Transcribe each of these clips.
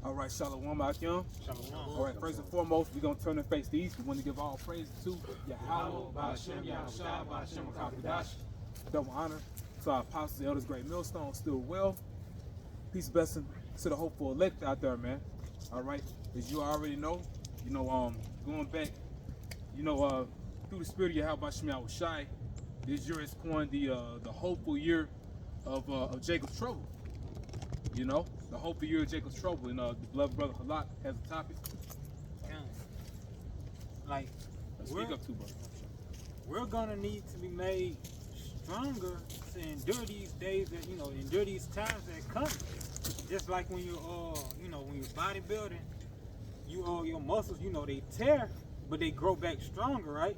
All right, Shalom, Akim. Shalom. All right, first and foremost, we're going to turn and face the east. We want to give all praise to Yahweh, Ba'ashem, Yahushua, Ba'ashem, Kakadash. Double honor to our apostles, elders, great millstone, still well. Peace, blessing to the hopeful elect out there, man. All right, as you already know, going back, through the spirit of Yahweh, Ba'ashem, Yahushua, this year is coined the hopeful year of Jacob's trouble. You know, the hope of year of Jacob's trouble, and the beloved brother Halak has a topic. Like, Speak up to, brother. We're gonna need to be made stronger to endure these days that endure these times that come. Just like when you're when you're bodybuilding, your muscles, they tear, but they grow back stronger, right?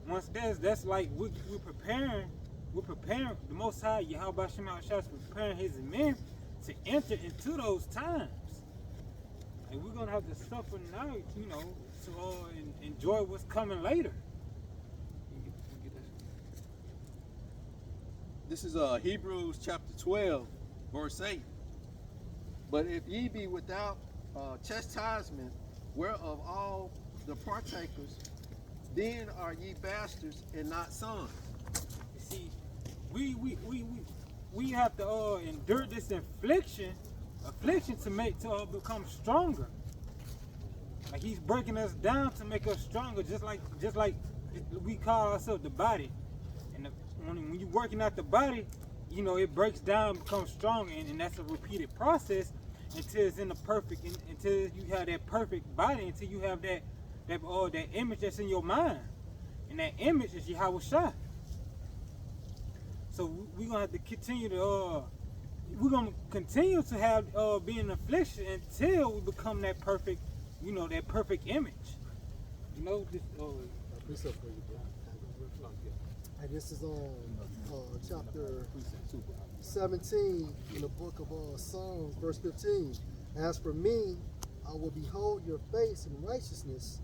Once that's like we're preparing. We're preparing the Most High, Yahweh Shema is preparing His men to enter into those times. And we're going to have to suffer now, to enjoy what's coming later. This is Hebrews chapter 12, verse 8. But if ye be without chastisement, whereof all the partakers, then are ye bastards and not sons. You see, we have to endure this affliction to become stronger. Like He's breaking us down to make us stronger, just like we call ourselves the body. And when you're working out the body, it breaks down, becomes stronger, and that's a repeated process until it's in the perfect, until you have that perfect body, until you have that image that's in your mind, and that image is Yahweh Shai. So we're gonna have to continue to have be in affliction until we become that perfect, that perfect image. Precept for you, bro. And this is on chapter 17 in the book of Psalms, verse 15. As for me, I will behold your face in righteousness.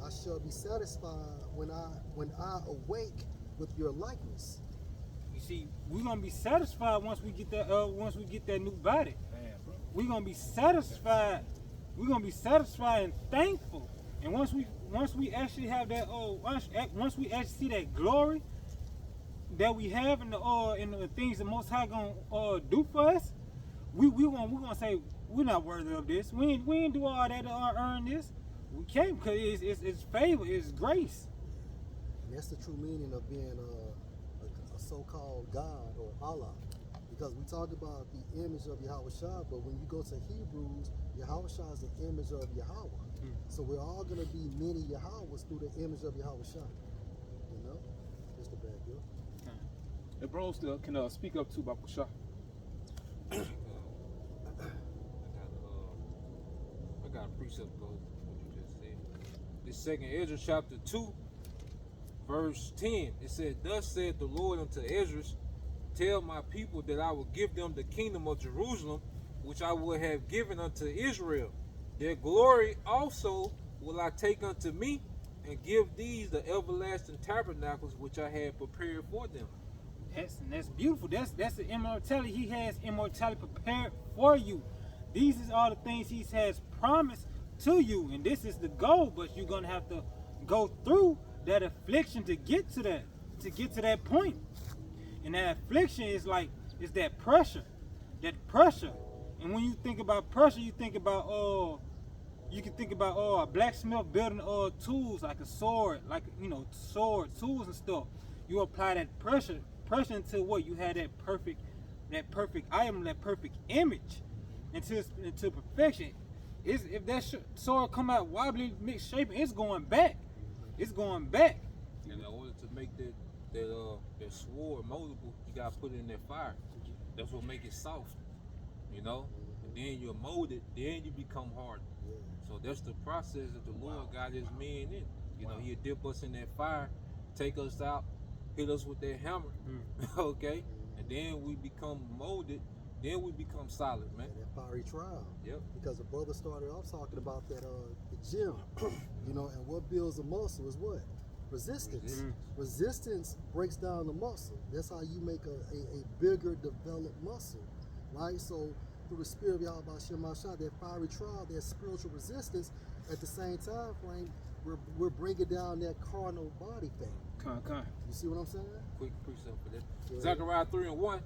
I shall be satisfied when I awake with your likeness. You see, we're gonna be satisfied once we get that new body. We're gonna be satisfied. We're gonna be satisfied and thankful. And once we actually have that once we actually see that glory that we have in the things the Most High gonna do for us, we're gonna say we're not worthy of this. We ain't do all that to earn this. We can't, because it's favor, it's grace. And that's the true meaning of being a so-called God or Allah, because we talk about the image of Yahweh Shai, but when you go to Hebrews, Yahweh Shai is the image of Yahweh. So we're all going to be many Yahwehs through the image of Yahweh Shai. Just a bad deal. The bros still can speak up too about Shah. I got a precept of what you just said. This second Ezra chapter 2, verse 10, it said, Thus said the Lord unto Ezra, Tell my people that I will give them the kingdom of Jerusalem, which I will have given unto Israel. Their glory also will I take unto me, and give these the everlasting tabernacles which I have prepared for them. That's beautiful. That's the immortality. He has immortality prepared for you. These is all the things He has promised to you, and this is the goal. But you're gonna have to go through that affliction to get to that point. And that affliction is that pressure. And when you think about pressure, you think about a blacksmith building tools like a sword, sword tools and stuff. You apply that pressure until what you have that perfect item, that perfect image, into perfection. If that sword come out wobbly, misshapen, it's going back. And in order to make that sword moldable, you gotta put it in that fire. That's what make it soft, And then you mold it, then you become hard. So that's the process that the Lord got His men in. He'll dip us in that fire, take us out, hit us with that hammer, okay? And then we become molded, then we become solid, man. And that fiery trial. Yep. Because the brother started off talking about that the gym, and what builds a muscle is what? Resistance. Resistance breaks down the muscle. That's how you make a bigger developed muscle, right? So through the spirit of Yahweh Shemashah, that fiery trial, that spiritual resistance. At the same time frame, we're bringing down that carnal body thing. You see what I'm saying? Quick precept for that. Go ahead. Zechariah 3:1.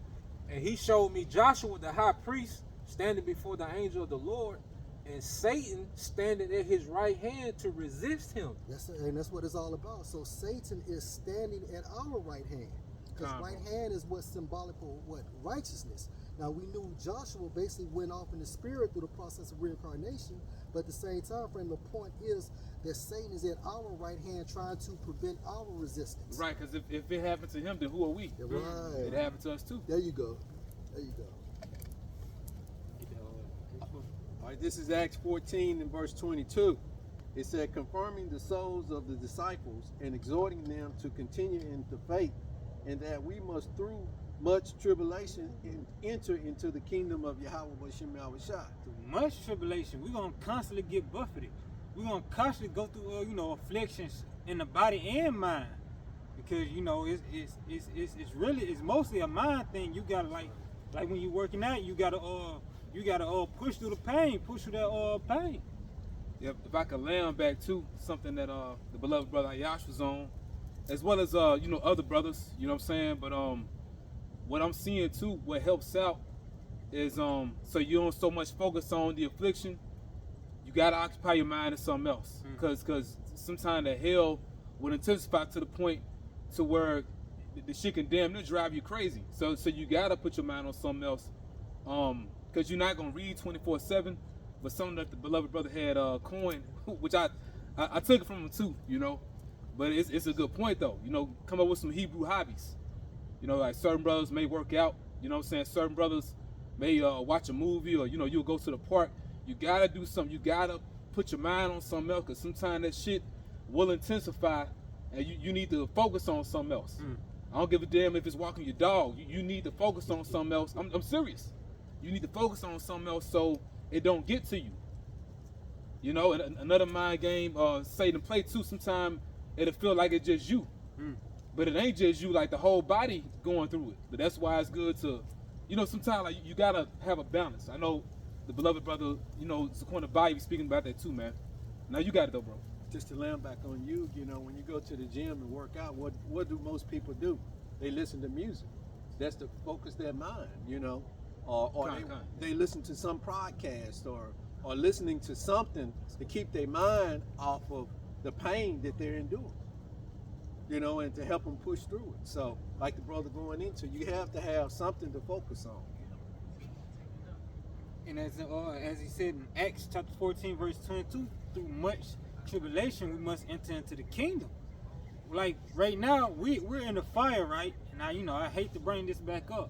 And he showed me Joshua the high priest standing before the angel of the Lord, and Satan standing at his right hand to resist him. And that's what it's all about. So Satan is standing at our right hand. Because right hand is what's symbolic for what? Righteousness. Now we knew Joshua basically went off in the spirit through the process of reincarnation, but at the same time frame, the point is that Satan is at our right hand trying to prevent our resistance. Right, because if it happened to him, then who are we? Yeah, right. It happened to us too. There you go. There you go. All right, this is Acts 14 and verse 22. It said, confirming the souls of the disciples and exhorting them to continue in the faith, and that we must through much tribulation enter into the kingdom of Yahweh Bashem Yahushua. Through much tribulation, we're gonna constantly get buffeted. We're gonna constantly go through afflictions in the body and mind, because it's mostly a mind thing. You gotta like when you're working out, you gotta push through the pain, push through that pain. If I could land back to something that the beloved brother Ayash was on, as well as other brothers, you know what I'm saying. But what I'm seeing too, what helps out is so you don't so much focus on the affliction. You gotta occupy your mind in something else, because sometimes the hell will intensify to the point to where the shit can damn near drive you crazy. So you gotta put your mind on something else, because you're not gonna read 24/7. But something that the beloved brother had coined, which I took it from him too, But it's a good point though, come up with some Hebrew hobbies. Like certain brothers may work out, certain brothers may watch a movie, or you'll go to the park. You gotta do something. You gotta put your mind on something else, because sometimes that shit will intensify, and you need to focus on something else. I don't give a damn if it's walking your dog. You need to focus on something else. I'm serious. You need to focus on something else so it don't get to you. And another mind game, Satan play too. Sometimes it'll feel like it's just you, but it ain't just you. Like the whole body going through it. But that's why it's good to, sometimes like you gotta have a balance. I know the beloved brother, Zaquan Bayou be speaking about that too, man. Now you got it though, bro. Just to land back on you, when you go to the gym and work out, what do most people do? They listen to music. That's to focus their mind, or they listen to some podcast or listening to something to keep their mind off of the pain that they're enduring, and to help them push through it. So like the brother going into, you have to have something to focus on. And as he said in Acts chapter 14 verse 22, through much tribulation we must enter into the kingdom. Like right now we're in the fire, right? And I hate to bring this back up,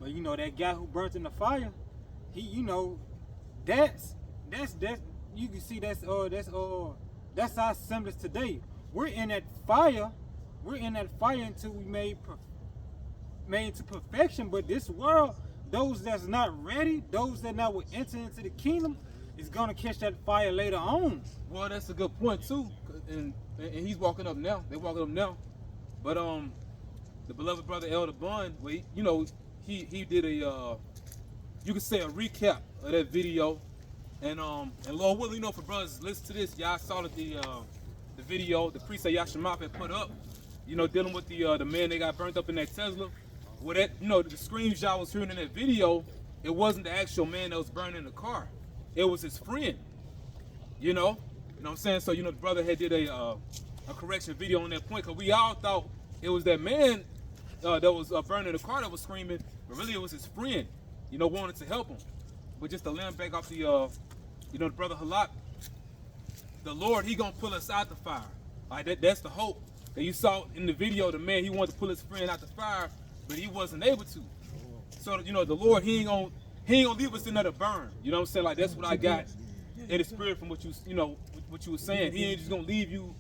but that guy who burnt in the fire, he that's you can see that's our semblance today. We're in that fire until we made into perfection. But this world, those that's not ready, those that now will enter into the kingdom, is gonna catch that fire later on. Well, that's a good point too, and he's walking up now. They're walking up now, but the beloved brother Elder Bun, he did a you could say a recap of that video, and Lord willing, for brothers listen to this, y'all saw that the video the priest Yashimaf had put up, dealing with the man that got burnt up in that Tesla. Well, that the screams y'all was hearing in that video, it wasn't the actual man that was burning in the car. It was his friend. You know what I'm saying? So the brother had did a correction video on that point, because we all thought it was that man that was burning the car that was screaming, but really it was his friend. Wanted to help him. But just to land back off the the brother Halak, the Lord, he gonna pull us out the fire. Like that's the hope that you saw in the video. The man, he wanted to pull his friend out the fire, but he wasn't able to. So the Lord, he ain't gonna leave us in there to burn. You know what I'm saying? Like that's what I got in the spirit from what what you were saying. He ain't just gonna leave you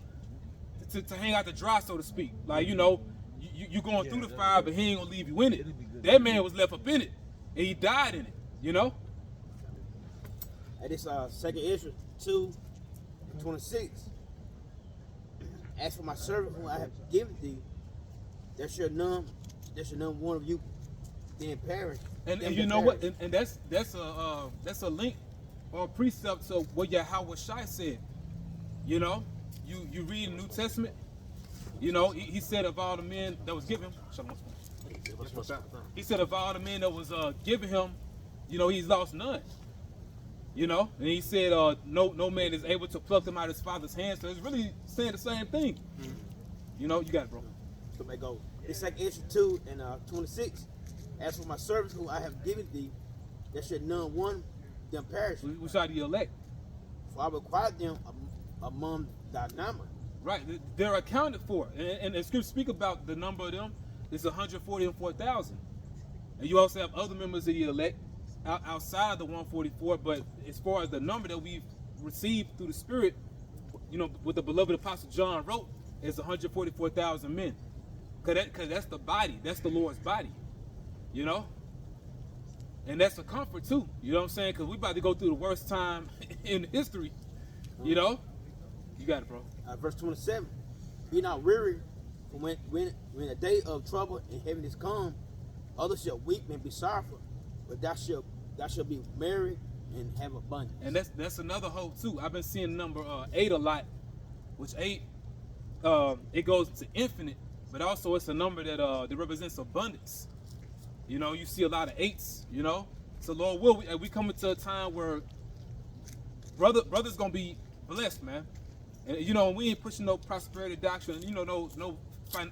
to hang out to dry, so to speak. Like you going through the fire, but he ain't gonna leave you in it. That man was left up in it, and he died in it. At this second Israel 2:26. As for my servant whom I have given thee, there shall none one of you then perish. And them you that know what? perish. And that's a link or a precept to what Yahweh Shai said. You know, you read the New Testament. You know, he said of all the men that was given him, he said of all the men that was given him, you know, he's lost none. You know, and he said no man is able to pluck them out of his father's hand. So it's really saying the same thing. Mm-hmm. You know, you got it, bro. So may go. It's like issue 2 and 26. As for my servants who I have given thee, there should none one them perish. Which are the elect? For I require them among thy number. Right, they're accounted for, and the scriptures speak about the number of them is 144,000. And you also have other members of the elect outside the 144. But as far as the number that we've received through the Spirit, you know, what the beloved Apostle John wrote is 144,000 men. Cause that's the body, that's the Lord's body, you know. And that's a comfort too, you know what I'm saying? Cause we about to go through the worst time in history, you know. You got it, bro. Verse 27. Be not weary, for when the day of trouble and heaviness come, others shall weep and be sorrowful, but thou shalt be merry and have abundance. And that's another hope too. I've been seeing number 8 a lot, which 8 it goes to infinite, but also it's a number that represents abundance. You know, you see a lot of 8s. You know, so Lord will we come into a time where brother's gonna be blessed, man. And you know, we ain't pushing no prosperity doctrine. You know, no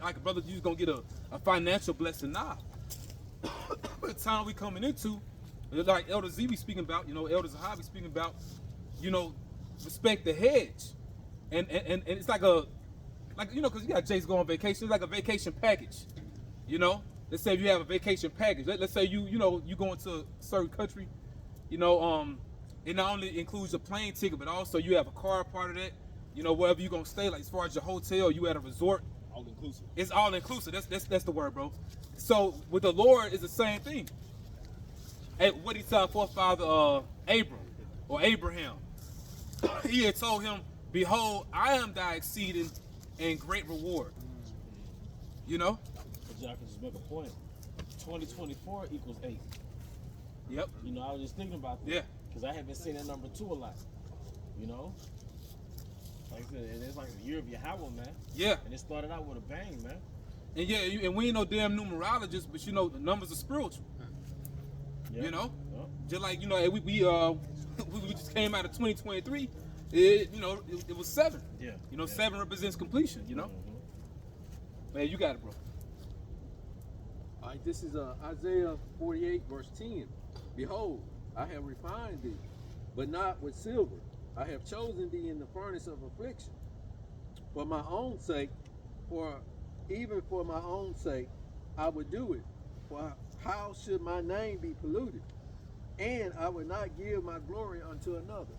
like a brother, you're gonna get a financial blessing. Nah. The time we coming into, like Elder Z be speaking about, you know, Elder Zahab be speaking about, you know, respect the hedge, and it's like you know, because you got Jace go on vacation, it's like a vacation package. You know, let's say if you have a vacation package. Let's say you go into a certain country, you know, it not only includes a plane ticket, but also you have a car part of that. You know, wherever you're gonna stay, like as far as your hotel, you at a resort. All inclusive. It's all inclusive. That's the word, bro. So with the Lord, it's the same thing. Hey, what he told forefather Abraham, he had told him, "Behold, I am thy exceeding and great reward." You know. But y'all can just make a point. 2024 equals 8. Yep. You know, I was just thinking about that. Yeah. Because I have been seeing that number 2 a lot. You know. Like I said, it's like the year of Yahweh, man. Yeah. And it started out with a bang, man. And yeah, and we ain't no damn numerologists, but you know, the numbers are spiritual. Yeah. You know, Yeah. just like, you know, we just came out of 2023. It was 7. Yeah. You know, Yeah. 7 represents completion. You know, man, you got it, bro. All right, this is Isaiah 48, verse 10. Behold, I have refined thee, but not with silver. I have chosen thee in the furnace of affliction. For my own sake, even for my own sake, I would do it. For how should my name be polluted? And I would not give my glory unto another.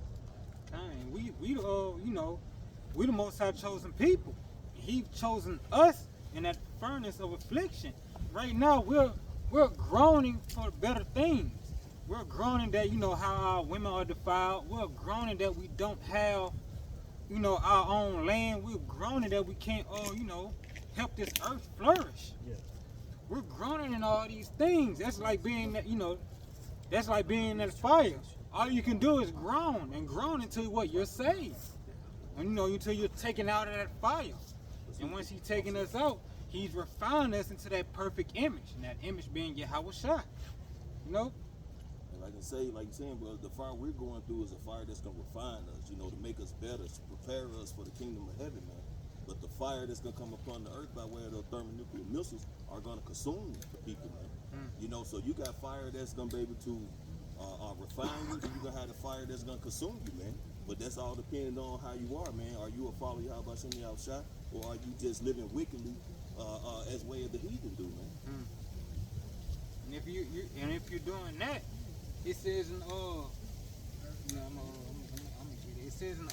Dang, we the Most High chosen people. He chosen us in that furnace of affliction. Right now, we're groaning for better things. We're groaning that, you know, how our women are defiled. We're groaning that we don't have, you know, our own land. We're groaning that we can't, help this earth flourish. Yeah. We're groaning in all these things. That's like being, that's like being in that fire. All you can do is groan and groan until what? You're saved. And, you know, until you're taken out of that fire. And once he's taking us out, he's refining us into that perfect image. And that image being Yahweh Shai. You know? Like I say, like you're saying, bro, the fire we're going through is a fire that's gonna refine us, you know, to make us better, to prepare us for the kingdom of heaven, man. But the fire that's gonna come upon the earth by way of the thermonuclear missiles are gonna consume the people, man. You know, so you got fire that's gonna be able to refine you, and you gonna have the fire that's gonna consume you, man. But that's all depending on how you are, man. Are you a follower of Yahweh Shem Yahushua, or are you just living wickedly as way of the heathen do, man? And if you're doing that, it says in I'm gonna get it. It says in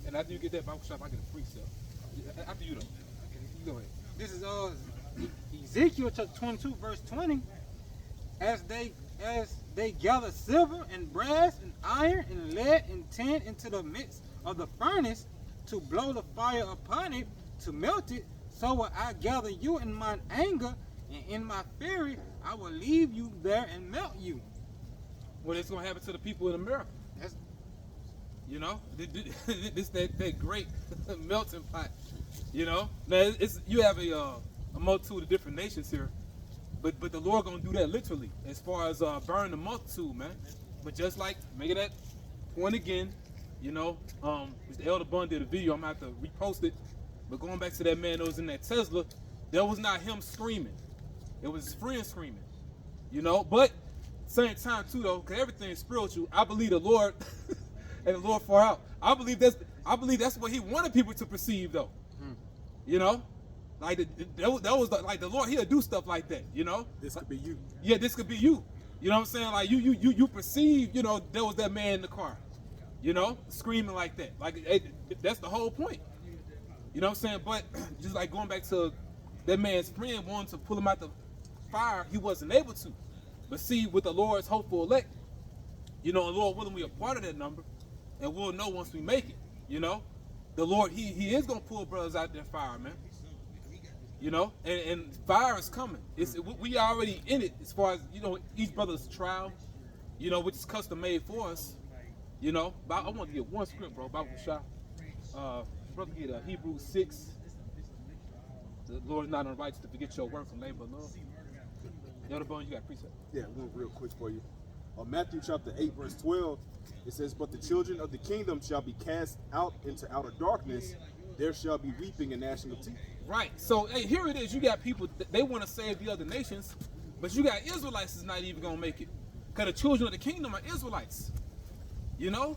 And after you get that Bible shop, I get a free cell. After you though, you go ahead. this is Ezekiel chapter 22 verse 20. As they gather silver and brass and iron and lead and tin into the midst of the furnace to blow the fire upon it to melt it, so will I gather you in mine anger and in my fury, I will leave you there and melt you. What is going to happen to the people in America? That's You know, this that great melting pot. You know, now it's you have a multitude of different nations here, but the Lord gonna do that literally as far as burn the multitude, man. But just like making that point again, you know, Mr. Elder Bun did a video. I'm gonna have to repost it. But going back to that man that was in that Tesla, that was not him screaming. It was his friend screaming. You know, but same time too though, because everything is spiritual. I believe the Lord and the Lord far out. I believe that's what He wanted people to perceive though. You know, like that was like the Lord. He'll do stuff like that. You know, This could be you. yeah, this could be you. You know what I'm saying? Like you perceive. You know, there was that man in the car. You know, screaming like that. Like that's the whole point. You know what I'm saying? But just like going back to that man's friend wanting to pull him out the fire, he wasn't able to. But see, with the Lord's hopeful elect, you know, and Lord willing, we are part of that number, and we'll know once we make it. You know, the Lord, He is gonna pull brothers out that fire, man. You know, and fire is coming. We already in it as far as, you know, each brother's trial, you know, which is custom made for us. You know, but I want to get one script, bro. Bible shot. Brother, get Hebrews 6. The Lord is not unrighteous to forget your work from labor of love. Elder Bone, you got a precept. Yeah, one real quick for you. Matthew chapter 8, verse 12, it says, "But the children of the kingdom shall be cast out into outer darkness. There shall be weeping and gnashing of teeth." Right. So, hey, here it is. You got people, they want to save the other nations, but you got Israelites that's not even going to make it. Because the children of the kingdom are Israelites. You know?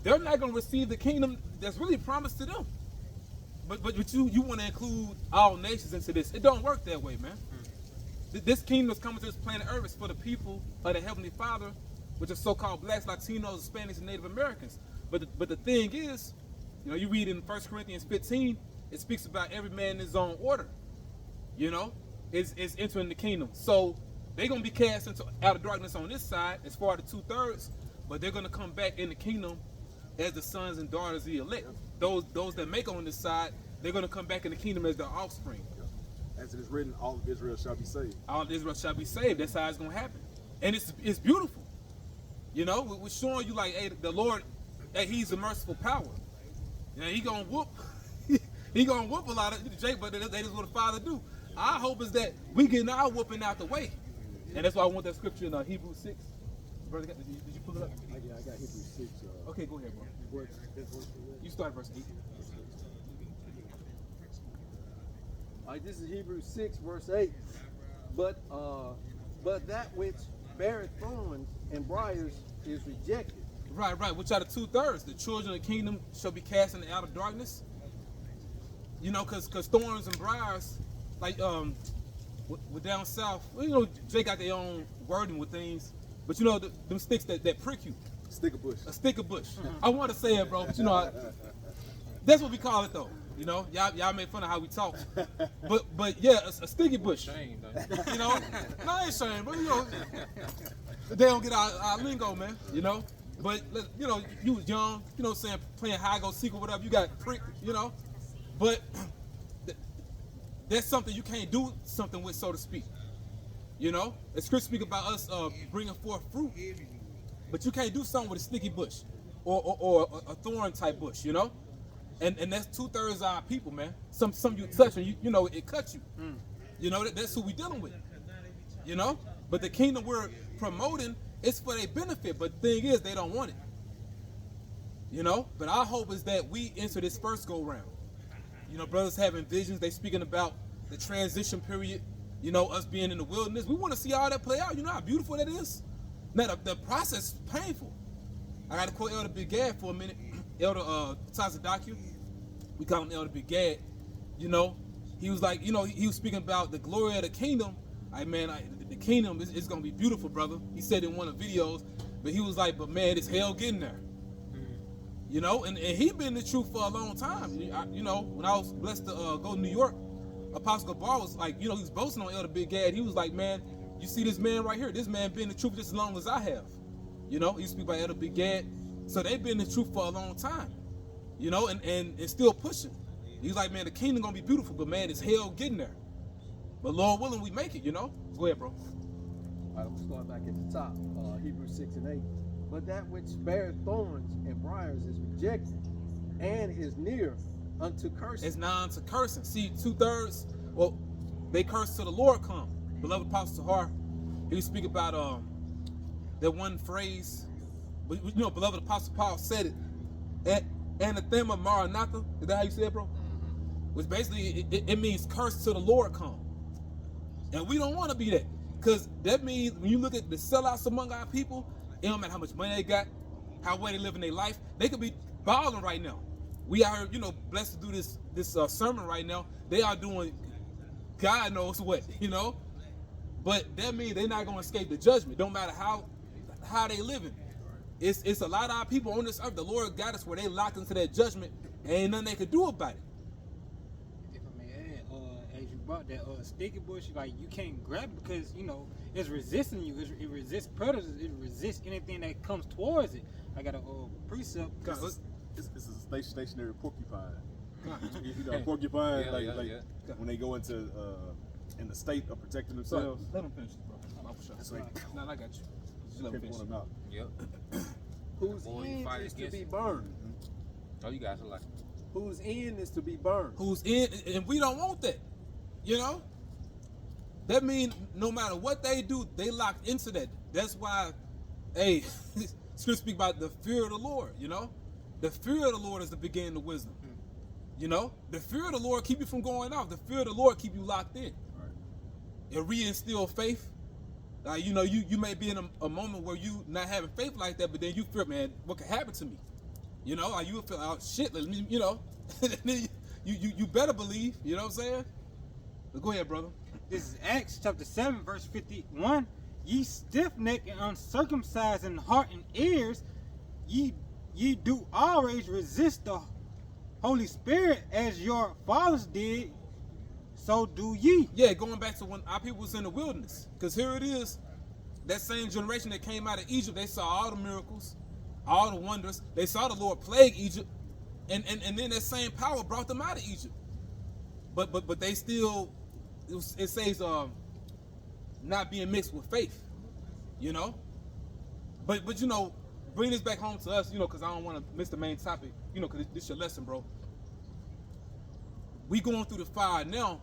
They're not going to receive the kingdom that's really promised to them. But you want to include all nations into this. It don't work that way, man. This kingdom is coming to this planet Earth is for the people of the Heavenly Father, which are so-called blacks, Latinos, Hispanics, and Native Americans. But the thing is, you know, you read in 1 Corinthians 15, it speaks about every man in his own order. You know, is entering the kingdom. So they're gonna be cast into outer darkness on this side, as far as the 2/3, but they're gonna come back in the kingdom as the sons and daughters of the elect. Those that make on this side, they're gonna come back in the kingdom as their offspring. As it is written, all of Israel shall be saved. All of Israel shall be saved. That's how it's gonna happen, and it's beautiful. You know, we're showing you like, hey, the Lord, hey, He's a merciful power. You know, He gonna whoop, He gonna whoop a lot of Jake, but that is what the Father do. Our hope is that we get our whooping out the way, and that's why I want that scripture in Hebrews 6. Brother, did you pull it up? I got Hebrews 6. Okay, go ahead, bro. What verse you read? You start verse 8. All right, this is Hebrews 6, verse 8. But that which beareth thorns and briars is rejected. Right. Which are the 2/3? The children of the kingdom shall be cast into outer darkness. You know, because thorns and briars, like with down south, well, you know, they got their own wording with things, but you know, them sticks that prick you. Sticker bush. A sticker bush. I want to say it, bro, but you know, that's what we call it though. You know, y'all make fun of how we talk, but yeah, a sticky bush. Shame, You know, no, I ain't shame, but you know, they don't get our lingo, man. You know, but you know, you was young, you know what I'm saying, playing hide go seek or whatever. You got prick, you know, but that's something you can't do something with, so to speak. You know, as Scripture speak about us bringing forth fruit, but you can't do something with a sticky bush or a thorn type bush. You know. And that's 2/3 of our people, man. Some you touch and you know it cuts you. You know that's who we dealing with. You know, but the kingdom we're promoting is for their benefit. But the thing is, they don't want it. You know, but our hope is that we enter this first go round. You know, brothers having visions. They speaking about the transition period. You know, us being in the wilderness. We want to see all that play out. You know how beautiful that is. Now the process is painful. I got to quote Elder Big Gad for a minute. Elder Tazadaku, we call him Elder Big Gad. You know, he was like, you know, he was speaking about the glory of the kingdom. The kingdom is gonna be beautiful, brother. He said in one of the videos, but he was like, but man, it's hell getting there. You know, and he been the truth for a long time. You know, when I was blessed to go to New York, Apostle Gabar was like, you know, he was boasting on Elder Big Gad. He was like, man, you see this man right here? This man been the truth just as long as I have. You know, he speak about Elder Big Gad. So they've been the truth for a long time, you know, and still pushing. He's like, man, the kingdom gonna be beautiful, but man, it's hell getting there. But Lord willing, we make it, you know? Go ahead, bro. All right, I'm starting back at the top, Hebrews 6 and 8. But that which beareth thorns and briars is rejected, and is near unto cursing. It's nigh unto cursing. See, 2/3, well, they curse till the Lord come. Beloved Apostle Tahar, he speak about that one phrase, but you know, beloved Apostle Paul said it, anathema maranatha. Is that how you say it, bro? Which basically, it means curse till the Lord come. And we don't want to be that. Because that means when you look at the sellouts among our people, it don't matter how much money they got, how well they live in their life, they could be balling right now. We are, you know, blessed to do this sermon right now. They are doing God knows what, you know? But that means they're not going to escape the judgment. Don't matter how they living. It's a lot of our people on this earth. The Lord got us where they locked into that judgment, and ain't nothing they could do about it. If I may add, as you brought that sticky bush, like you can't grab it because you know it's resisting you. It resists predators. It resists anything that comes towards it. I got a precept. This is a stationary porcupine. You know, porcupine, when they go into in the state of protecting themselves. Let them finish, bro. That's right. No, I got you. Just let them finish. Them out. Yep. Whose Boy, you end fight is to against be it. burned. Oh, you guys are like, Whose end is to be burned. Who's in, and we don't want that, you know? That means no matter what they do, they locked into that. That's why, hey, Scripture speak about the fear of the Lord, you know? The fear of the Lord is the beginning of wisdom. You know? The fear of the Lord keep you from going off. The fear of the Lord keep you locked in. It reinstill faith. You know, you may be in a moment where you not having faith like that, but then you fear, man, what could happen to me? You know, like you feel, oh shit, you know, you better believe, you know what I'm saying? But go ahead, brother. This is Acts chapter 7, verse 51. Ye stiff-necked and uncircumcised in heart and ears, ye do always resist the Holy Spirit as your fathers did, so do ye. Yeah, going back to when our people was in the wilderness. Because here it is, that same generation that came out of Egypt, they saw all the miracles, all the wonders. They saw the Lord plague Egypt, and then that same power brought them out of Egypt. But they still, it says not being mixed with faith, you know? But you know, bring this back home to us, you know, because I don't want to miss the main topic, you know, because this is your lesson, bro. We going through the fire now,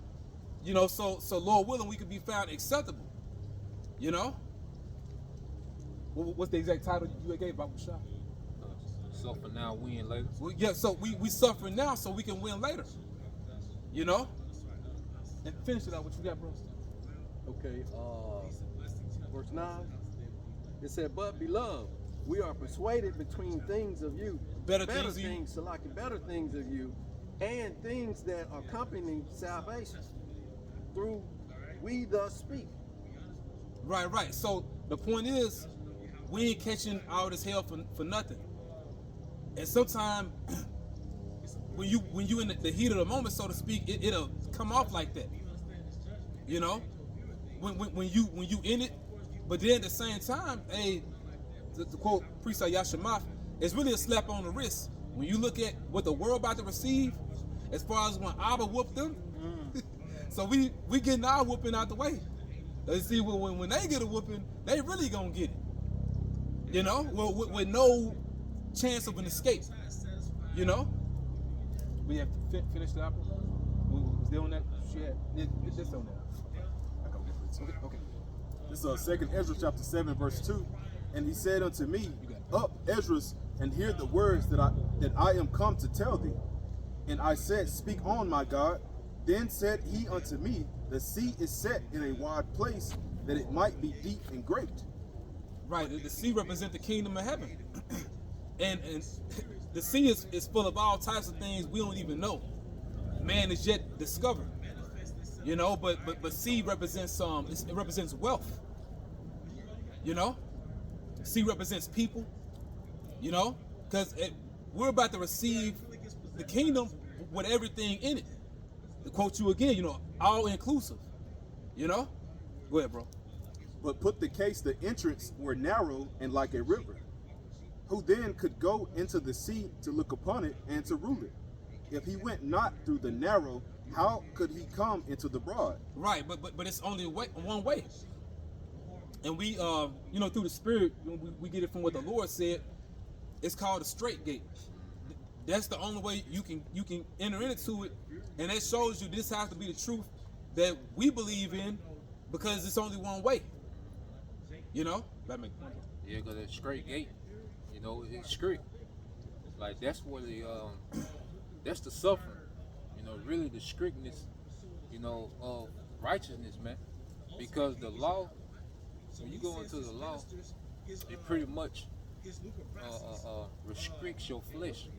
you know, so Lord willing, we could be found acceptable, you know? What's the exact title you gave about Shah? suffer now, win later. Well, yeah, so we suffer now so we can win later, you know? And finish it out, what you got, bro? Okay, verse 9. It said, but beloved, we are persuaded between things of you, Better things of you. Salaki, better things of you, and things that accompany salvation. Through we thus speak. Right. So the point is, we ain't catching all this hell for nothing. And sometimes when you in the heat of the moment, so to speak, it'll come off like that. You know, when you in it, but then at the same time, hey, to quote Priest Yashamath, it's really a slap on the wrist. When you look at what the world about to receive, as far as when Abba whooped them, so we getting our whooping out the way. Let's see, when they get a whooping, they really gonna get it. You know, with no chance of an escape. You know. We have to finish the opera. Was they on that? Yeah, just on that. Okay. This is 2 Ezra chapter 7, verse 2. And he said unto me, up, Ezra, and hear the words that I am come to tell thee. And I said, speak on, my God. Then said he unto me, the sea is set in a wide place, that it might be deep and great. Right, the sea represents the kingdom of heaven. and the sea is full of all types of things we don't even know. Man is yet discovered. You know, but sea represents it represents wealth. You know? Sea represents people. You know? Because we're about to receive the kingdom with everything in it. To quote you again, you know, all inclusive. You know? Go ahead, bro. But put the case, the entrance were narrow and like a river. Who then could go into the sea to look upon it and to rule it? If he went not through the narrow, how could he come into the broad? Right, but it's only one way. And we through the Spirit, we get it from what the Lord said. It's called a straight gate. That's the only way you can enter into it, and that shows you this has to be the truth that we believe in, because it's only one way. That makes sense. Yeah, because that straight gate, it's straight. Like that's where that's the suffering. Really the strictness, of righteousness, man. Because the law, when you go into the law, it pretty much restricts your flesh.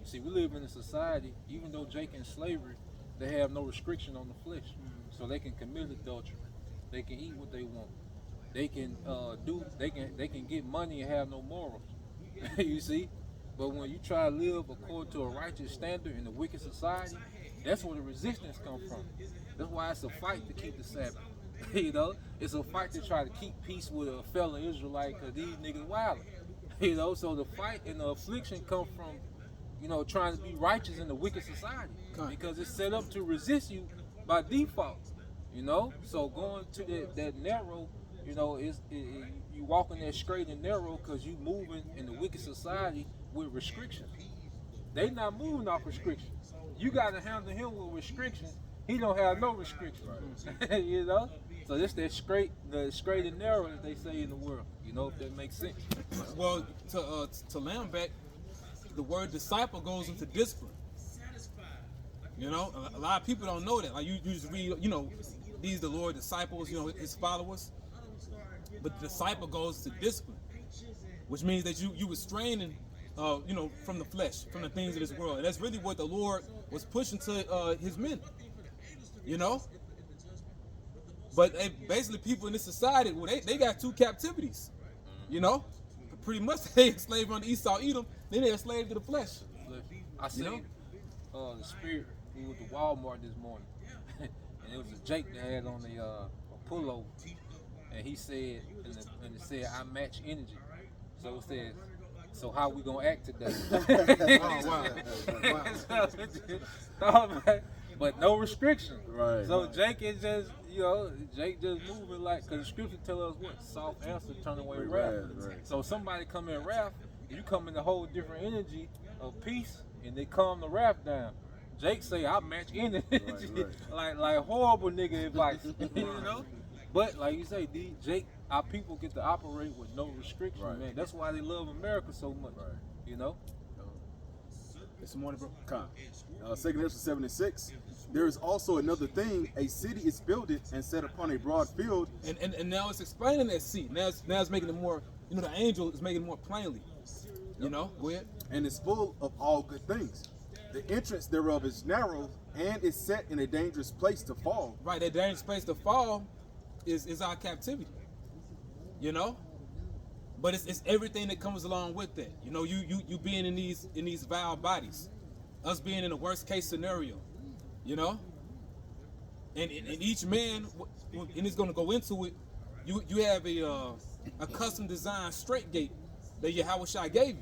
See, we live in a society, even though Jake in slavery, they have no restriction on the flesh. So they can commit adultery. They can eat what they want. They can they can get money and have no morals. You see? But when you try to live according to a righteous standard in a wicked society, that's where the resistance comes from. That's why it's a fight to keep the Sabbath. It's a fight to try to keep peace with a fellow Israelite, because these niggas wildin'. So the fight and the affliction come from, trying to be righteous in the wicked society, because it's set up to resist you by default. So going to that narrow, you walking that straight and narrow because you moving in the wicked society with restrictions. They not moving off restrictions. You got to handle him with restrictions. He don't have no restrictions. So this the straight and narrow, as they say in the world. If that makes sense. Well, to land back, the word disciple goes into discipline. A lot of people don't know that. Like you just read, these the Lord disciples, his followers. But the disciple goes to discipline, which means that you restraining, from the flesh, from the things of this world. And that's really what the Lord was pushing to his men. But basically, people in this society, well, they got two captivities. Pretty much they enslaved on Esau, Edom, then they enslaved to the flesh. I seen the Spirit. We went to Walmart this morning, and it was a Jake that had on a pullover, and he said, and it said, "I match energy." So it says, "So how we gonna act today?" Oh, man. But no restriction. Right. So Jake is just, Jake just moving like, because the scripture tell us what? Soft answer turn away wrath. Right. So somebody come in wrath, you come in a whole different energy of peace, and they calm the wrath down. Jake say, I match energy. Right. like horrible nigga advice, But like you say, Jake, our people get to operate with no restriction, Right. man. That's why they love America so much, This morning, bro. Come. 2 Ezra 7:6. There is also another thing: a city is builded and set upon a broad field. And now it's explaining that seed. Now it's making it more. The angel is making it more plainly. Go ahead. And is full of all good things. The entrance thereof is narrow and is set in a dangerous place to fall. Right, that dangerous place to fall is our captivity. But it's everything that comes along with that. You being in these vile bodies, us being in the worst case scenario. And each man, and it's going to go into it. You have a custom designed straight gate that Yahushua gave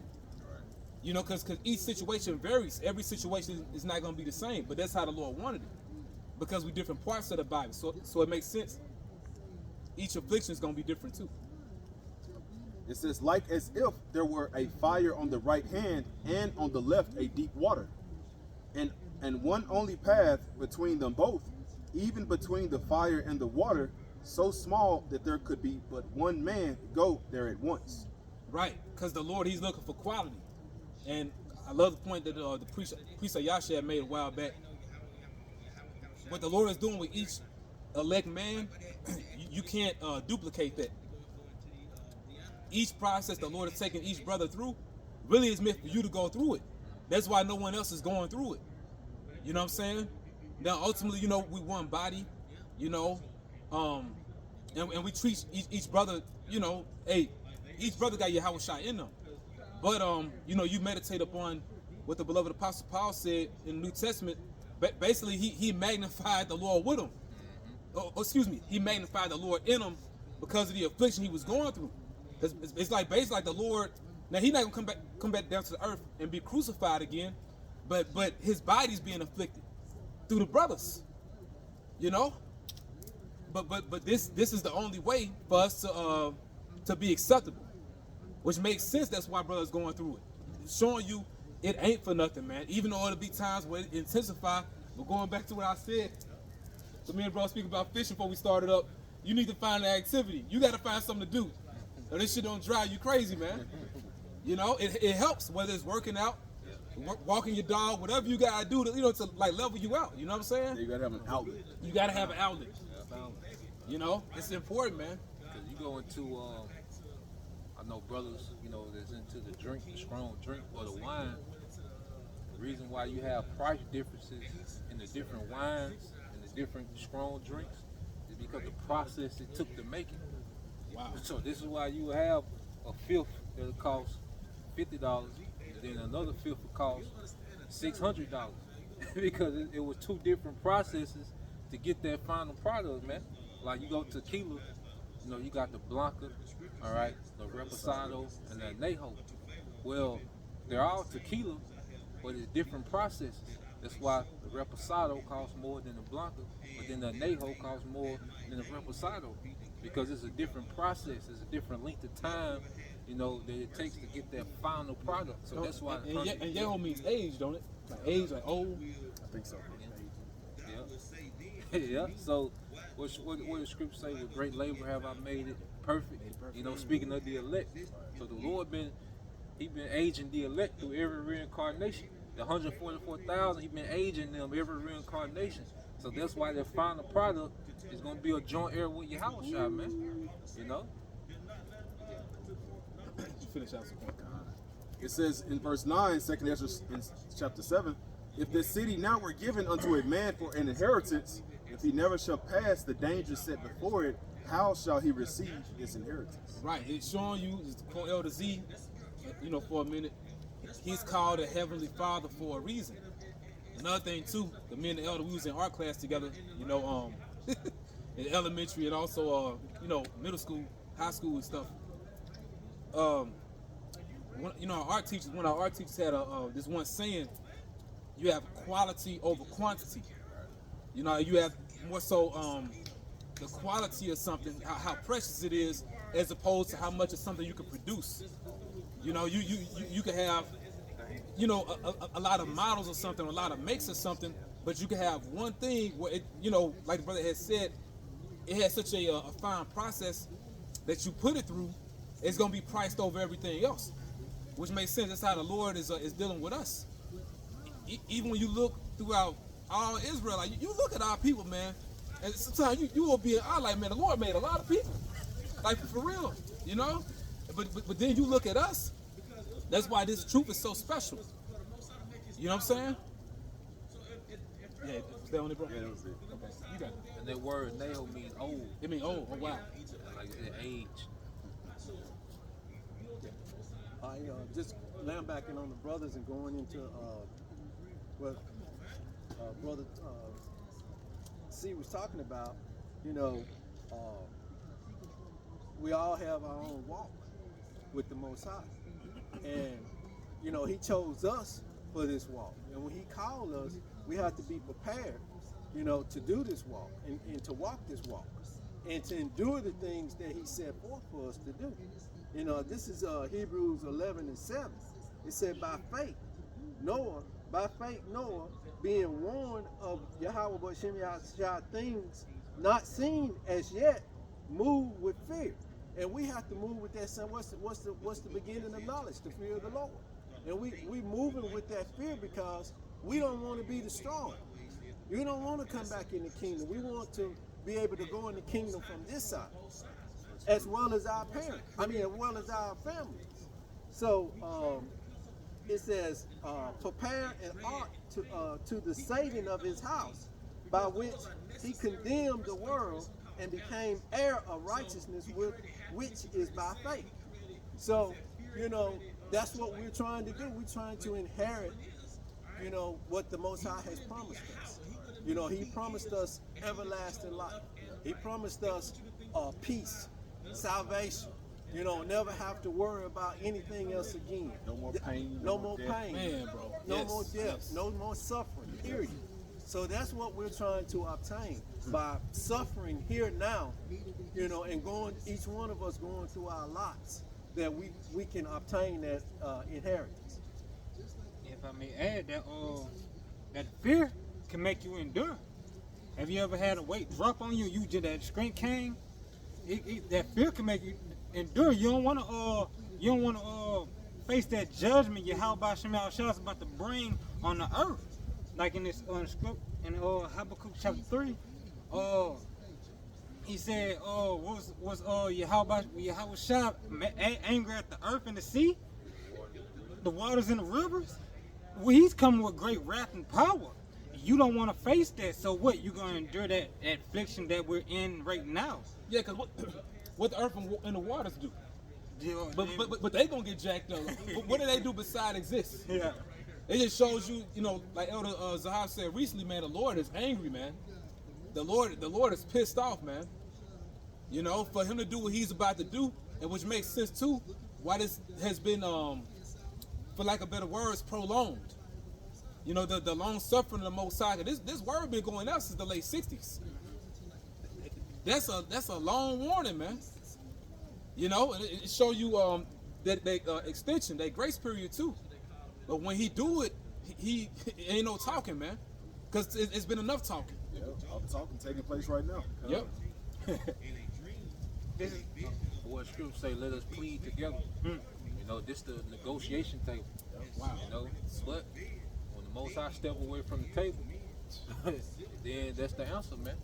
you. Because each situation varies. Every situation is not going to be the same, but that's how the Lord wanted it. Because we're different parts of the Bible, so it makes sense. Each affliction is going to be different too. It says, like as if there were a fire on the right hand and on the left a deep water, and one only path between them both, even between the fire and the water, so small that there could be but one man go there at once. Right, because the Lord, he's looking for quality. And I love the point that the priest Yasha had made a while back. What the Lord is doing with each elect man, you can't duplicate that. Each process the Lord is taking each brother through really is meant for you to go through it. That's why no one else is going through it. You know what I'm saying? Now, ultimately, we one body, and we treat each brother, hey, each brother got Yahushua in them. But, you meditate upon what the beloved Apostle Paul said in the New Testament. Basically, he magnified the Lord with him. He magnified the Lord in him because of the affliction he was going through. It's like basically like the Lord. Now he's not gonna come back down to the earth and be crucified again, but his body's being afflicted. through the brothers, you know. But this is the only way for us to be acceptable, which makes sense. That's why brothers going through it, showing you it ain't for nothing, man. Even though it'll be times where it intensify. But going back to what I said, so me and bro speak about fishing before we started up. You need to find an activity. You got to find something to do. So this shit don't drive you crazy, man. You know, it helps, whether it's working out, walking your dog, whatever you gotta do to, you know, to like level you out. You know what I'm saying? You gotta have an outlet. You gotta have an outlet. You know, it's important, man. Cause you go into, I know brothers, you know, that's into the drink, the strong drink or the wine. The reason why you have price differences in the different wines and the different strong drinks is because the process it took to make it. Wow. So this is why you have a fifth that costs $50, and then another fifth will cost $600 because it was two different processes to get that final product, man. Like you go to tequila, you know, you got the Blanca, all right, the Reposado, and the Añejo. Well, they're all tequila, but it's different processes. That's why the Reposado costs more than the Blanca, but then the Añejo costs more than the Reposado because it's a different process. It's a different length of time, you know, that it takes to get that final product. So that's why. And Yeho means age, don't it? Like age, like old. I think so. Yeah. Yeah. So what the scripture say? With great labor have I made it perfect. You know, speaking of the elect. So the Lord He been aging the elect through every reincarnation. The 144,000, He been aging them every reincarnation. So that's why their final product is gonna be a joint heir with Yahweh, man. You know. Finish out some point. It says in verse 9, 2nd Ezra in chapter 7, if this city now were given unto a man for an inheritance, if he never shall pass the danger set before it, how shall he receive this inheritance? Right, it's showing you, it's quote Elder Z, you know, for a minute, he's called a Heavenly Father for a reason. Another thing too, the me and the elder, we was in art class together, you know, in elementary and also, you know, middle school, high school and stuff. You know, one of our art teachers had this one saying, you have quality over quantity. You know, you have more so the quality of something, how precious it is, as opposed to how much of something you can produce. You know, you can have, you know, a lot of models of something, a lot of makes of something, but you can have one thing where it, you know, like the brother has said, it has such a fine process that you put it through, it's gonna be priced over everything else, which makes sense. That's how the Lord is dealing with us. Even when you look throughout all Israel, like you look at our people, man, and sometimes you will be in awe, like, man, the Lord made a lot of people, like for real, you know. But then you look at us. That's why this truth is so special. You know what I'm saying? Yeah, stay on it, bro. Yeah, that was it. Okay, you got it. And that word Neho means old. It means old. Oh wow. Like age. Just lambacking on the brothers and going into what brother C was talking about. You know, we all have our own walk with the Most High, and you know He chose us for this walk. And when He called us, we have to be prepared, you know, to do this walk and to walk this walk and to endure the things that He set forth for us to do. You know, this is Hebrews 11:7. It said, by faith Noah, being warned of Yahweh B'Shem Yahshua things not seen as yet, moved with fear. And we have to move with that. So what's the beginning of knowledge? The fear of the Lord. And we moving with that fear because we don't want to be destroyed. We don't want to come back in the kingdom. We want to be able to go in the kingdom from this side, as well as our parents. As well as our families. So it says, prepare an ark to the saving of His house, by which He condemned the world and became heir of righteousness, which is by faith. So, you know, that's what we're trying to do. We're trying to inherit, you know, what the Most High has promised us. You know, He promised us everlasting life. He promised us peace, salvation. You know, never have to worry about anything else again. No more pain. No more pain. Man, bro. No Yes, more death. yes. No more suffering. Period. So that's what we're trying to obtain by suffering here now, you know, and going, each one of us going through our lots, that we can obtain that inheritance. If I may add that, that fear can make you endure. Have you ever had a weight drop on you? You did that strength came. That fear can make you endure. You don't want to face that judgment Yahweh Shem Shah is about to bring on the earth. Like in this script in Habakkuk chapter 3, he said, was Yahweh Shah angry at the earth and the sea, the waters and the rivers? Well, he's coming with great wrath and power. You don't want to face that, so what? You're gonna endure that affliction that we're in right now. Yeah, because what the earth and the waters do. But they gonna get jacked up. What do they do besides exist? Yeah. It just shows you, you know, like Elder Zahab said recently, man, the Lord is angry, man. The Lord is pissed off, man. You know, for him to do what he's about to do, and which makes sense too, why this has been, for lack of better words, prolonged. You know, the long suffering of the Most High. This word been going out since the late 60s. That's a long warning, man. You know, it show you that extension, that grace period too. But when he do it, he ain't no talking, man. Because it's been enough talking. Yeah, all the talking taking place right now. Yep. What scripture say, let us plead together. You know, this the negotiation table. Wow. You know, but when the Most High step away from the table, then that's the answer, man.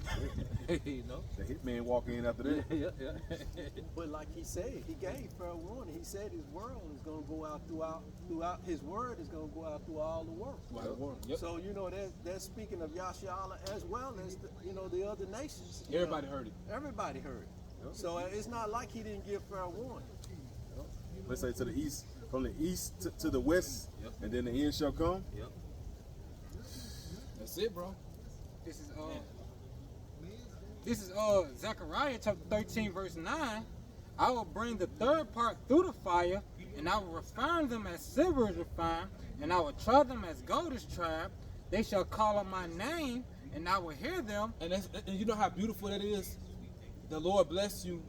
You know, The hitman walk in after that. yeah. But like he said, he gave fair warning. He said his world is going to go out throughout his word is going to go out through all the world. Yep. So you know that's speaking of Yashala as well as the other nations. You Everybody know, heard it. Everybody heard it. Yep. So it's not like he didn't give fair warning. Let's say to the east, from the east to the west, Yep. and then the end shall come. Yep. That's it, bro. This is Zechariah chapter 13 verse 9. I will bring the third part through the fire, and I will refine them as silver is refined, and I will try them as gold is tried. They shall call on my name, and I will hear them. And you know how beautiful that is? The Lord bless you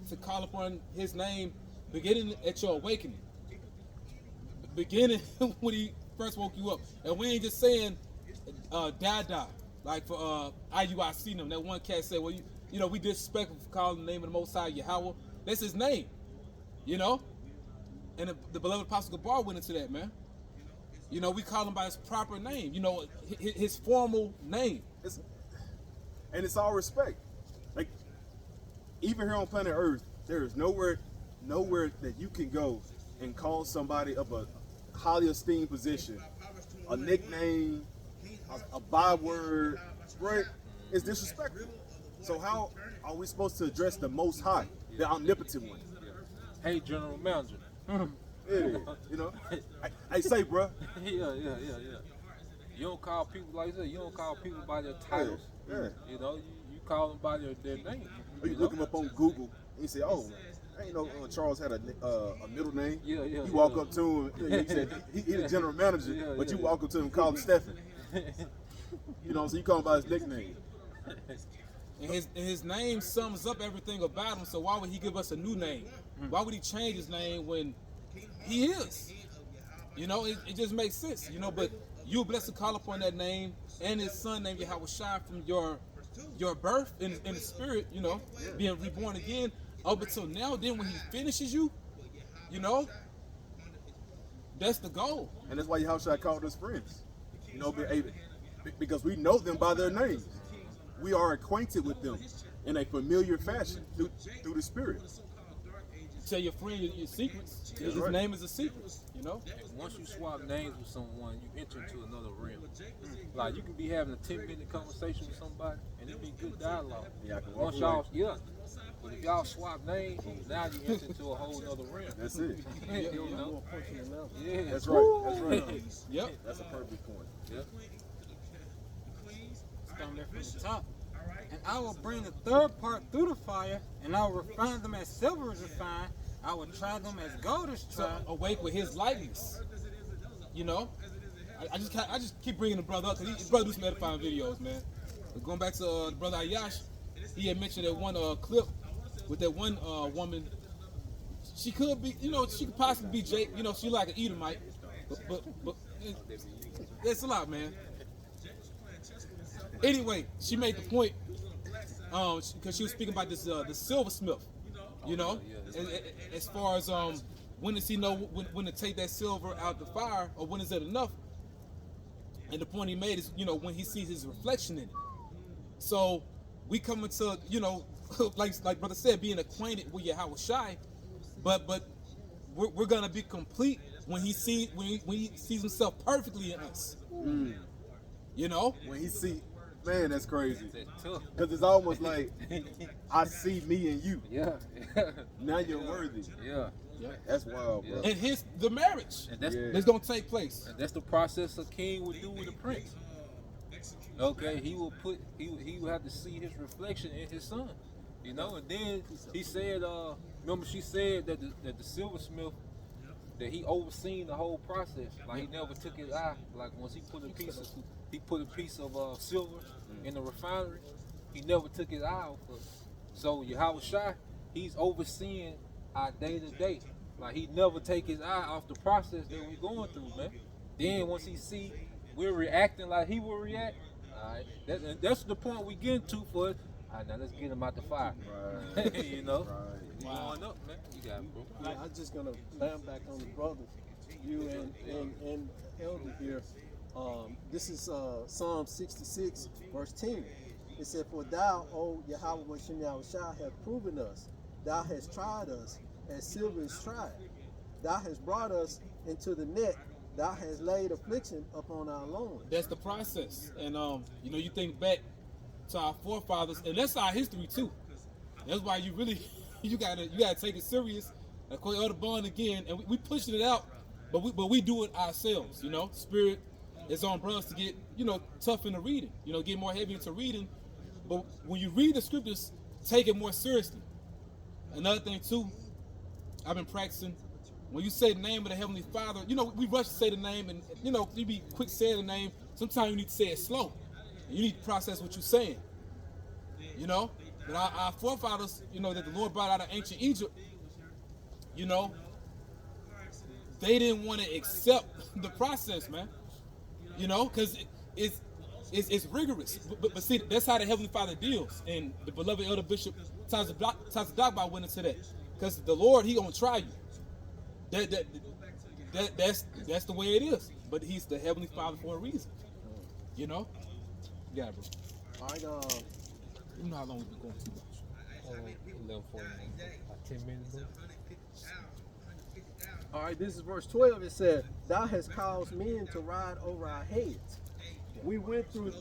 to call upon his name beginning at your awakening. Beginning when he first woke you up. And we ain't just saying die. Like for IUIC them. That one cat said, well, you know, we disrespectful for calling the name of the Most High Yahweh. That's his name. You know? And the beloved Apostle Gabar went into that, man. You know, we call him by his proper name. You know, his formal name. And it's all respect. Like, even here on planet Earth, there is nowhere that you can go and call somebody of a highly esteemed position a nickname, a byword, right? It's disrespectful. So how are we supposed to address the Most High, the omnipotent one? Hey, General Manager. Yeah, you know. I say, bruh. Yeah. You don't call people like that. You don't call people by their titles. Yeah. You know, you call them by their name. Or you look him up on Google and you say, oh, I ain't know Charles had a middle name. Yeah. You walk up to him, he said he the general manager, but you walk up to him and call him Stephen. You know, so you call him by his nickname. And his name sums up everything about him, so why would he give us a new name? Why would he change his name when he is? You know, it just makes sense, you know, but you're blessed to call upon that name and his son named Yahweh Shai from your birth in the spirit, you know, being reborn again up until now. Then when he finishes you, you know, that's the goal. And that's why Yahweh Shai called us friends. You know, because we know them by their names. We are acquainted with them in a familiar fashion through the Spirit. Tell your friend your secrets. That's His right. name is a secret, you know? And once you swap names with someone, you enter into another realm. Like, you can be having a 10-minute conversation with somebody, and it be good dialogue. Yeah, I can walk Once away. but if y'all swap names, now you enter into a whole other realm. That's it. You know? Yeah. That's right. That's right. Yep. That's a perfect point. Yep. Starting there from the top. And I will bring the third part through the fire, and I will refine them as silver is refined. I will try them as gold is So tried. awake with his likeness, you know? I just keep bringing the brother up because his brother do some edifying videos, man. But going back to the brother Ayash, he had mentioned that one clip with that one woman. She could be, she could possibly be Jake. She like an Edomite, but it's a lot, man. Anyway, she made the point because she was speaking about this the silversmith, as far as when does he know when to take that silver out the fire, or when is it enough? And the point he made is, when he sees his reflection in it. So we come into, like brother said, being acquainted with Yahweh Shai, but we're gonna be complete when he sees himself perfectly in us. When he see, man, that's crazy. Because it's almost like I see me and you. Yeah. Now you're worthy. Yeah. That's wild, bro. And the marriage that's gonna take place. And that's the process a king would do with a prince. Okay, he will have to see his reflection in his son. And then he said, remember she said that the silversmith, that he overseen the whole process. Like he never took his eye. Like once he put a piece of silver in the refinery, he never took his eye off of it. So Yahweh Shai, he's overseeing our day to day. Like he never take his eye off the process that we're going through, man. Then once he see we're reacting like he will react, all right, that's the point we getting to for it. All right, now let's get him out the fire. Right. We going up, man. You got it, bro. Yeah, I'm just gonna land back on the brothers, you and elder here. This is Psalm 66, verse 10. It said, "For thou, O Yahweh Shem Yahushua, have proven us. Thou hast tried us, as silver is tried. Thou hast brought us into the net. Thou hast laid affliction upon our loins." That's the process. And you think back to our forefathers, and that's our history too. That's why you gotta take it serious. Like Elder Bond again, and we pushing it out, but we do it ourselves. Spirit is on brothers to get tough into reading. Get more heavy into reading. But when you read the scriptures, take it more seriously. Another thing too, I've been practicing. When you say the name of the Heavenly Father, we rush to say the name, and you be quick saying the name. Sometimes you need to say it slow. You need to process what you're saying. But our forefathers, that the Lord brought out of ancient Egypt, they didn't want to accept the process, man. Because it's rigorous. But see, that's how the Heavenly Father deals. And the beloved Elder Bishop Tazadakba went into that. Because the Lord, He gonna try you. That's the way it is. But He's the Heavenly Father for a reason. Yeah, bro. All right, You know how long we've been going too much. 10 minutes. all right, this is verse 12. It said, "Thou hast caused men to ride over our heads. We went through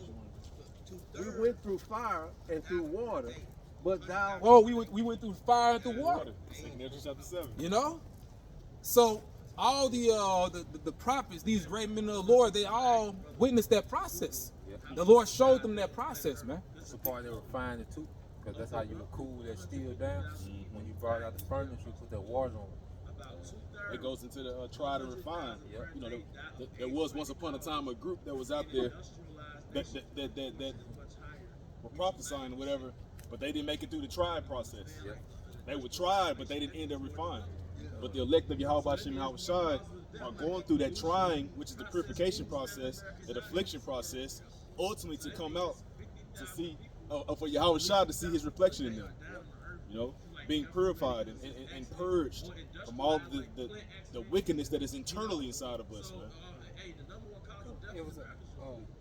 fire and through water, but thou..." Oh, we went through fire and through water. Chapter 7. So all the prophets, these great men of the Lord, they all witnessed that process. The Lord showed them that process, man. That's the part they refined it too, because that's how you would cool that steel down. When you brought out the furnace, you put that water on it. It goes into the try to refine. Yep. There was once upon a time a group that was out there that were prophesying or whatever, but they didn't make it through the try process. Yep. They were tried, but they didn't end up refined. But the elect of Yahweh Shem Yahushua are going through that trying, which is the purification process, that affliction process, ultimately to come out to see, for Yahweh Shai to see His reflection in them. Being purified and purged from all the wickedness that is internally inside of us, man. It was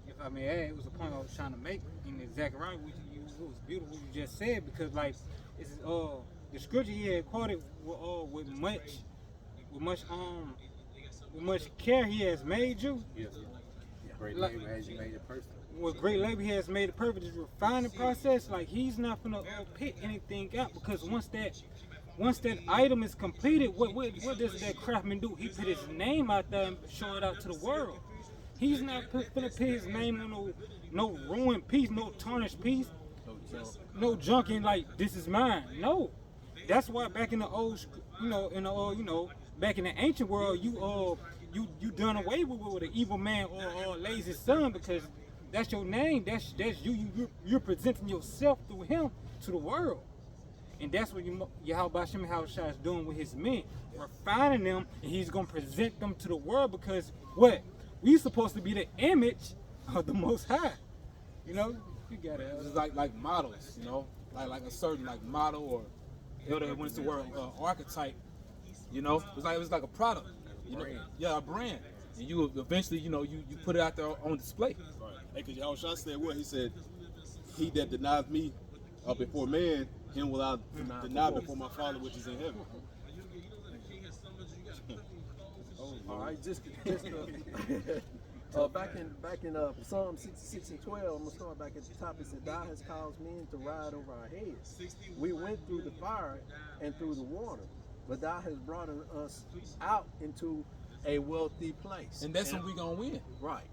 if I may add, it was a point I was trying to make. And exactly right, it was beautiful what you just said, because it's the scripture he had quoted with much care He has made you. Yes. Great labor has you made it perfect. With great labor He has made it perfect. This refining process, like He's not gonna pick anything out, because once that item is completed, what does that craftsman do? He put his name out there and show it out to the world. He's not gonna put his name on no ruined piece, no tarnished piece, no junk in like this is mine. No, that's why back in the old, back in the ancient world, you you done away with an evil man or a lazy son, because that's your name. That's you're presenting yourself through him to the world. And that's what Yahweh Hashem is doing with his men, refining them, and he's going to present them to the world, because what? We supposed to be the image of the Most High. You know, you got it. It's like models, you know, like a certain like model, or elder when it's the word archetype, you know, it's like a product, you know, yeah, a brand, and you eventually, you know, you put it out there on display. Right. Hey, because Yahushua said what? He said, he that denies me before man, him will I deny before my Father which is in heaven. All right, just back in Psalm 66 and 12, I'm gonna start back at the top. It said, "Thou hast caused men to ride over our heads. We went through the fire and through the water, but Thou hast brought us out into a wealthy place." And that's when we gonna win, right?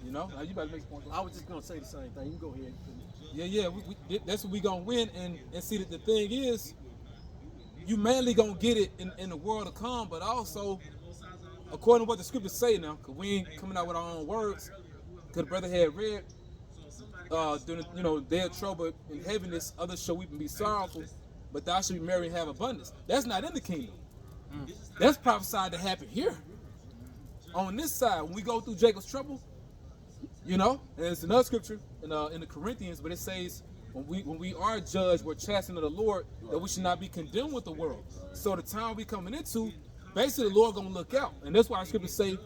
You know, now you better make a point. I was just gonna say the same thing. You go ahead. Yeah, that's when we gonna win, and see that the thing is, you mainly gonna get it in the world to come, but also, according to what the scriptures say now, because we ain't coming out with our own words, because the brother had read, during, you know, day of trouble in heaviness, others shall weep and be sorrowful, but thou shalt be merry and have abundance. That's not in the kingdom. That's prophesied to happen here. On this side, when we go through Jacob's trouble, you know, and it's another scripture in the Corinthians, but it says, when we are judged, we're chastened of the Lord, that we should not be condemned with the world. So the time we coming into, basically the Lord gonna look out, and that's why the scriptures say,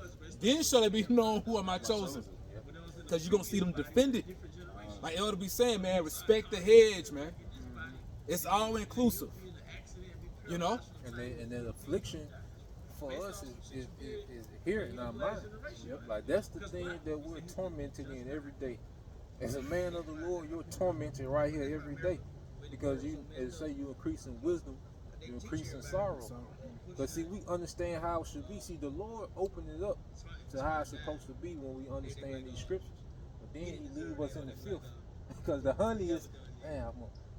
then shall it be known who are my chosen, because you're gonna see them defended. Like Elder be saying, man, respect the hedge, man. It's all inclusive, you know. And then affliction for us is here in our mind. Like that's the thing that we're tormented in every day. As a man of the Lord, you're tormented right here every day, because you, as say, you increase in wisdom, you increase in sorrow. But see, we understand how it should be. See, the Lord opened it up to how it's supposed to be when we understand these scriptures. But then He leave us in the filth, because the honey is, man,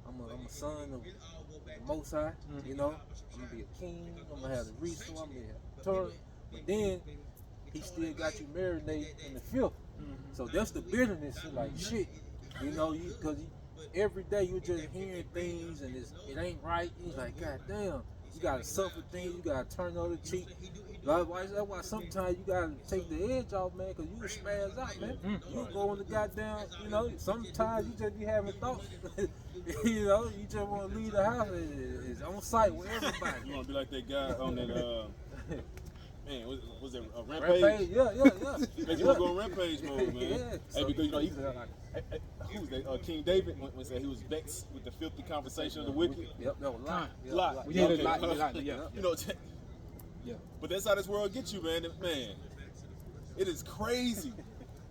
I'm a son of the Most High. You know, I'm gonna be a king. I'm gonna have the resource. I'm gonna have the Torah. But then He still got you marinated in the filth. So that's the bitterness. Like shit, you know, because every day you're just hearing things and it ain't right. It's like, God damn. You gotta suffer things, you gotta turn the other cheek. That's why sometimes you gotta take the edge off, man, because you can spaz out, man. You go in the goddamn, you know, sometimes you just be having thoughts. You know, you just want to leave the house. It's on site with everybody. You want to be like that guy on that, man, was it a rampage? Yeah. Make you want to go on rampage mode, man. Yeah. Hey, because, you know, he's who's that? King David, when said he was vexed with the filthy conversation of the wicked. Yep, no, Lot. Lot. We did Okay. Lot, yeah. You know, Yeah. but that's how this world gets you, man. Man, it is crazy.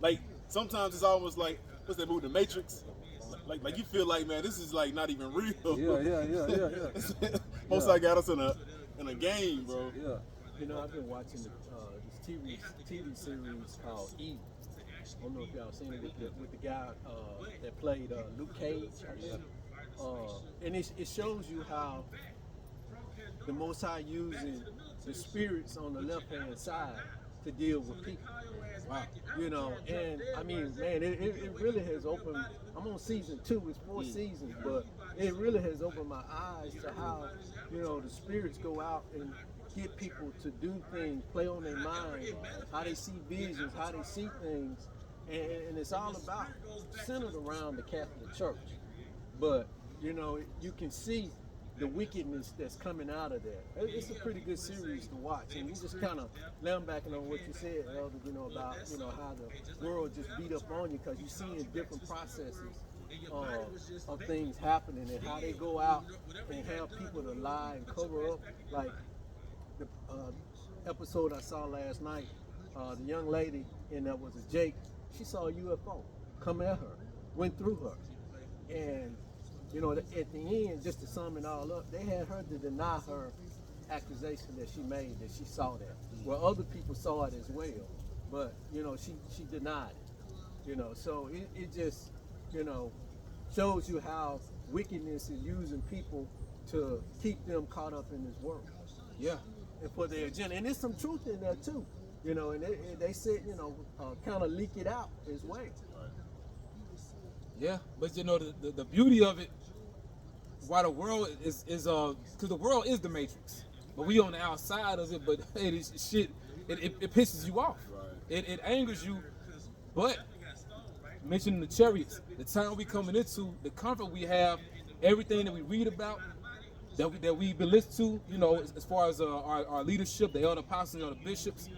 Like, sometimes it's almost like, what's that movie, The Matrix? Like you feel like, man, this is like not even real. Yeah. Most I got us in a game, bro. Yeah. You know, I've been watching this TV series called E. I don't know if y'all seen it with the guy that played Luke Cage. And it shows you how the Most High using the spirits on the left-hand side to deal with people. Wow. You know, and I mean, man, it really has opened. I'm on season 2, it's 4 seasons, but it really has opened my eyes to how, you know, the spirits go out and get people to do things, play on their mind, how they see visions, how they see things, and it's all about centered around the Catholic Church. But, you know, you can see the wickedness that's coming out of there. It's a pretty good series to watch, and you just kind of lambacking on what you said, Elder, you know, about, you know, how the world just beat up on you because you're seeing different processes of things happening and how they go out and have people to lie and cover up. Like the episode I saw last night, the young lady, and that was a Jake, she saw a UFO come at her, went through her, and you know, at the end, just to sum it all up, they had her to deny her accusation that she made, that she saw that. Well, other people saw it as well, but, you know, she denied it, you know. So it just, you know, shows you how wickedness is using people to keep them caught up in this world. Yeah. And for their agenda. And there's some truth in that, too. You know, and they said, you know, kind of leak it out his way. Yeah, but you know the beauty of it, why the world is because the world is the matrix, but we on the outside of it. But hey, this shit, it pisses you off. It angers you. But mentioning the chariots, the time we coming into, the comfort we have, everything that we read about, that we've been listening to, you know, as far as our leadership, the elder apostles and the bishops,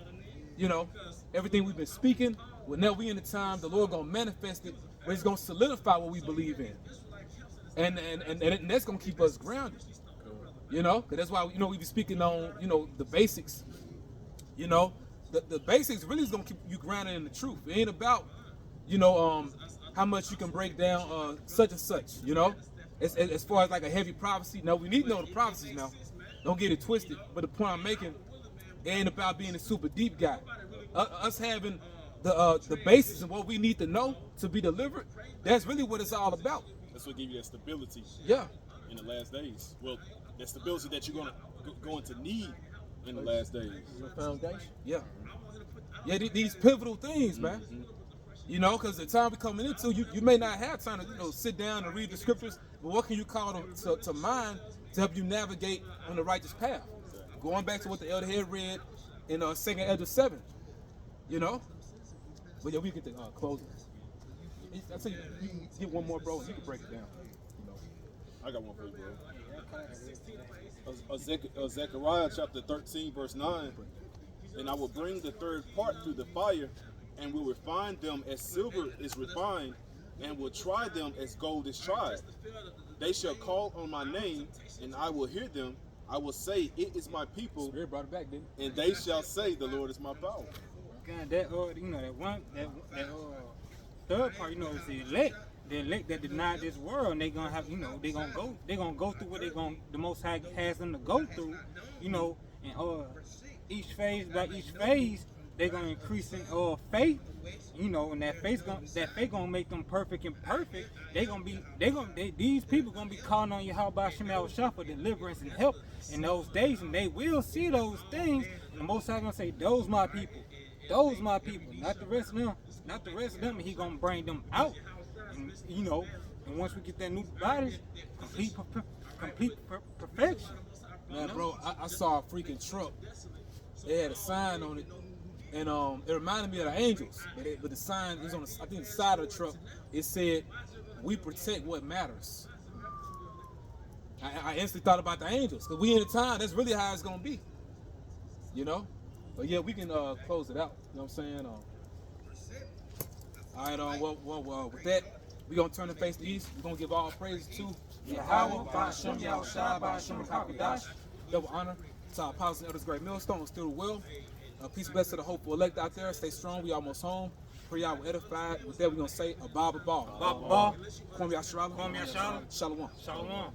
you know, everything we've been speaking. Well, now we in the time the Lord gonna manifest it, where He's gonna solidify what we believe in, and that's gonna keep us grounded. You know, 'cause that's why, you know, we be speaking on, you know, the basics. You know, the basics really is gonna keep you grounded in the truth. It ain't about, you know, how much you can break down such and such. You know, as far as like a heavy prophecy. No, we need to know the prophecies now. Don't get it twisted. But the point I'm making, it ain't about being a super deep guy. Us having the basis of what we need to know to be delivered, that's really what it's all about. That's what give you that stability. Yeah. In the last days. Well, that stability that you're going to need in the last days. The foundation. Yeah. Yeah, these pivotal things, man. You know, because the time we're coming into, you may not have time to, you know, sit down and read the scriptures, but what can you call them to mind to help you navigate on the righteous path? Going back to what the elder had read in 2nd Ezra 7, you know? But yeah, we get to close it. I tell you, you can get one more, bro, and you can break it down. You know? I got one for you, bro. Zechariah chapter 13, verse 9. And I will bring the third part through the fire, and will refine them as silver is refined, and will try them as gold is tried. They shall call on my name, and I will hear them. I will say, it is my people. Spirit brought it back, didn't it? And they shall say, the Lord is my power. God, that you know, that third part, you know, is the elect that deny this world, and they gonna have, you know, they gonna go through what the Most High has them to go through, you know, and each phase by each phase, they gonna increase in faith, you know, and that faith gonna make them perfect and perfect. These people gonna be calling on Yahweh Shem Yahushua for deliverance and help in those days, and they will see those things. And the Most High gonna say, "Those my people, not the rest of them, not the rest of them." And He gonna bring them out, and you know, and once we get that new body, complete perfection. Man, bro, I saw a freaking truck. They had a sign on it, and it reminded me of the angels. But the sign was on, I think, the side of the truck. It said, "We protect what matters." I instantly thought about the angels, because we in the time, that's really how it's gonna be. You know? But yeah, we can close it out. You know what I'm saying? All right, well, with that, we're gonna turn the face to east. We're gonna give all praise to Yahweh, Ba'ashem, Yahushua, Ba'ashem, Hakadash. Double honor to our apostles and elders, great millstone, still the will. Peace, bless to the hopeful elect out there. Stay strong. We almost home. Pray y'all were edified. With that, we're gonna say, Abba Ba. Baba, Kwame Yasharala. Kwame Yasharala. Shalom. Shalom.